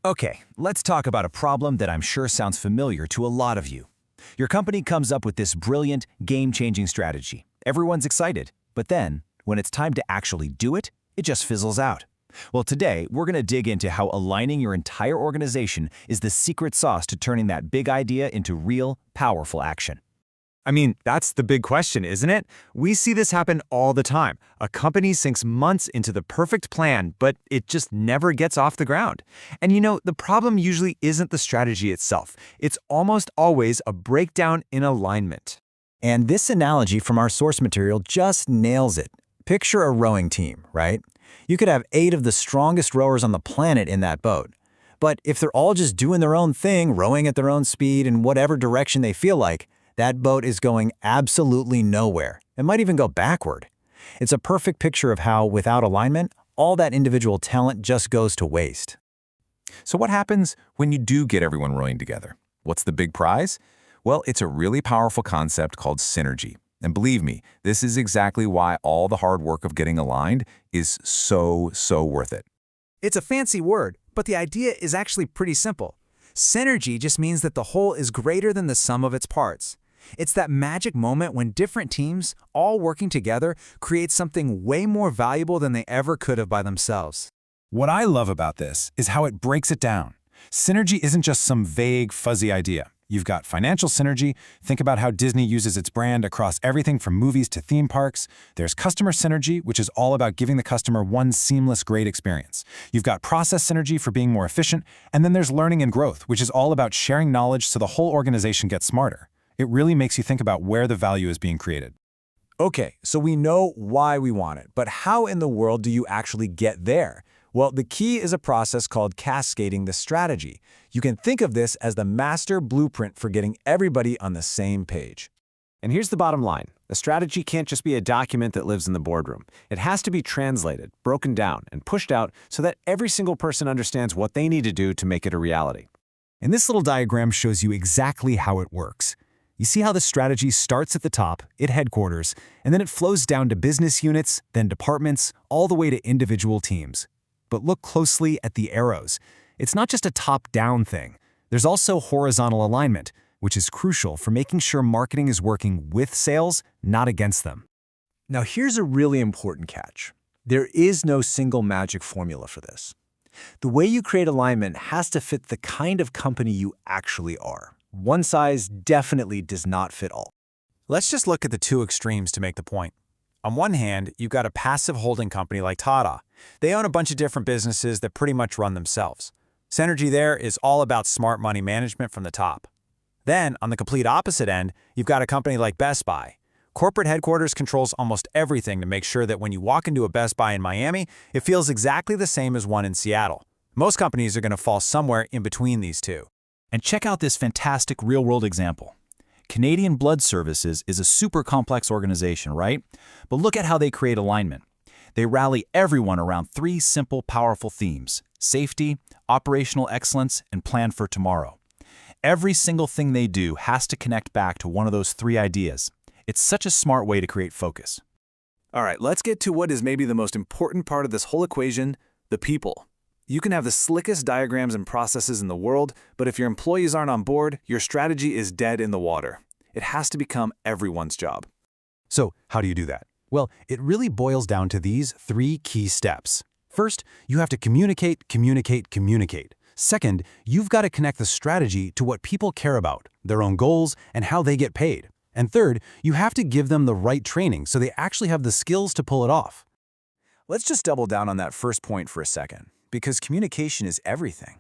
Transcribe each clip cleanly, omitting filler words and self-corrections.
Okay, let's talk about a problem that I'm sure sounds familiar to a lot of you. Your company comes up with this brilliant, game-changing strategy. Everyone's excited, but then, when it's time to actually do it, it just fizzles out. Well, today, we're going to dig into how aligning your entire organization is the secret sauce to turning that big idea into real, powerful action. I mean, that's the big question, isn't it? We see this happen all the time. A company sinks months into the perfect plan, but it just never gets off the ground. And the problem usually isn't the strategy itself. It's almost always a breakdown in alignment. And this analogy from our source material just nails it. Picture a rowing team, right? You could have 8 of the strongest rowers on the planet in that boat. But if they're all just doing their own thing, rowing at their own speed in whatever direction they feel like, that boat is going absolutely nowhere. It might even go backward. It's a perfect picture of how, without alignment, all that individual talent just goes to waste. So what happens when you do get everyone rowing together? What's the big prize? Well, it's a really powerful concept called synergy. And believe me, this is exactly why all the hard work of getting aligned is so worth it. It's a fancy word, but the idea is actually pretty simple. Synergy just means that the whole is greater than the sum of its parts. It's that magic moment when different teams, all working together, create something way more valuable than they ever could have by themselves. What I love about this is how it breaks it down. Synergy isn't just some vague, fuzzy idea. You've got financial synergy. Think about how Disney uses its brand across everything from movies to theme parks. There's customer synergy, which is all about giving the customer one seamless, great experience. You've got process synergy for being more efficient. And then there's learning and growth, which is all about sharing knowledge so the whole organization gets smarter. It really makes you think about where the value is being created. Okay, so we know why we want it, but how in the world do you actually get there? Well, the key is a process called cascading the strategy. You can think of this as the master blueprint for getting everybody on the same page. And here's the bottom line. A strategy can't just be a document that lives in the boardroom. It has to be translated, broken down, and pushed out so that every single person understands what they need to do to make it a reality. And this little diagram shows you exactly how it works. You see how the strategy starts at the top, at headquarters, and then it flows down to business units, then departments, all the way to individual teams. But look closely at the arrows. It's not just a top-down thing. There's also horizontal alignment, which is crucial for making sure marketing is working with sales, not against them. Now here's a really important catch. There is no single magic formula for this. The way you create alignment has to fit the kind of company you actually are. One size definitely does not fit all. Let's just look at the two extremes to make the point. On one hand, you've got a passive holding company like Tata. They own a bunch of different businesses that pretty much run themselves. Synergy there is all about smart money management from the top. Then, on the complete opposite end, you've got a company like Best Buy. Corporate headquarters controls almost everything to make sure that when you walk into a Best Buy in Miami, it feels exactly the same as one in Seattle. Most companies are going to fall somewhere in between these two. And check out this fantastic real-world example. Canadian Blood Services is a super complex organization, right? But look at how they create alignment. They rally everyone around 3 simple, powerful themes: safety, operational excellence, and plan for tomorrow. Every single thing they do has to connect back to one of those 3 ideas. It's such a smart way to create focus. All right, let's get to what is maybe the most important part of this whole equation, the people. You can have the slickest diagrams and processes in the world, but if your employees aren't on board, your strategy is dead in the water. It has to become everyone's job. So, how do you do that? Well, it really boils down to these 3 key steps. First, you have to communicate. Second, you've got to connect the strategy to what people care about, their own goals, and how they get paid. And third, you have to give them the right training so they actually have the skills to pull it off. Let's just double down on that first point for a second, because communication is everything.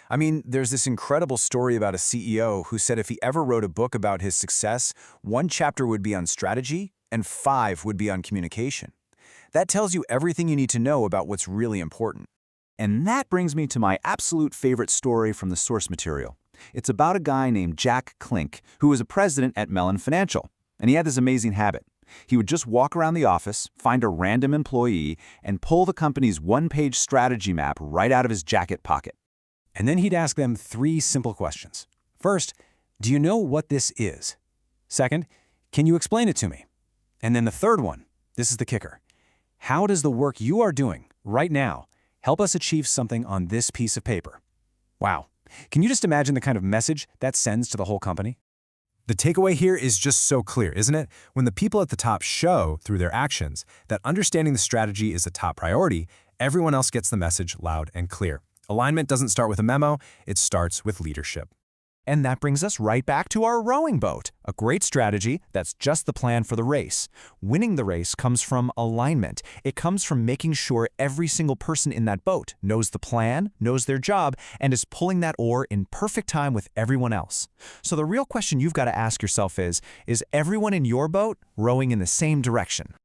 I mean, there's this incredible story about a CEO who said if he ever wrote a book about his success, 1 chapter would be on strategy and 5 would be on communication. That tells you everything you need to know about what's really important. And that brings me to my absolute favorite story from the source material. It's about a guy named Jack Klink, who was a president at Mellon Financial. And he had this amazing habit. He would just walk around the office, find a random employee, and pull the company's 1-page strategy map right out of his jacket pocket. And then he'd ask them 3 simple questions. First, do you know what this is? Second, can you explain it to me? And then the third one, this is the kicker. How does the work you are doing right now help us achieve something on this piece of paper? Wow. Can you just imagine the kind of message that sends to the whole company? The takeaway here is just so clear, isn't it? When the people at the top show, through their actions, that understanding the strategy is a top priority, everyone else gets the message loud and clear. Alignment doesn't start with a memo, it starts with leadership. And that brings us right back to our rowing boat, a great strategy that's just the plan for the race. Winning the race comes from alignment. It comes from making sure every single person in that boat knows the plan, knows their job, and is pulling that oar in perfect time with everyone else. So the real question you've got to ask yourself is everyone in your boat rowing in the same direction?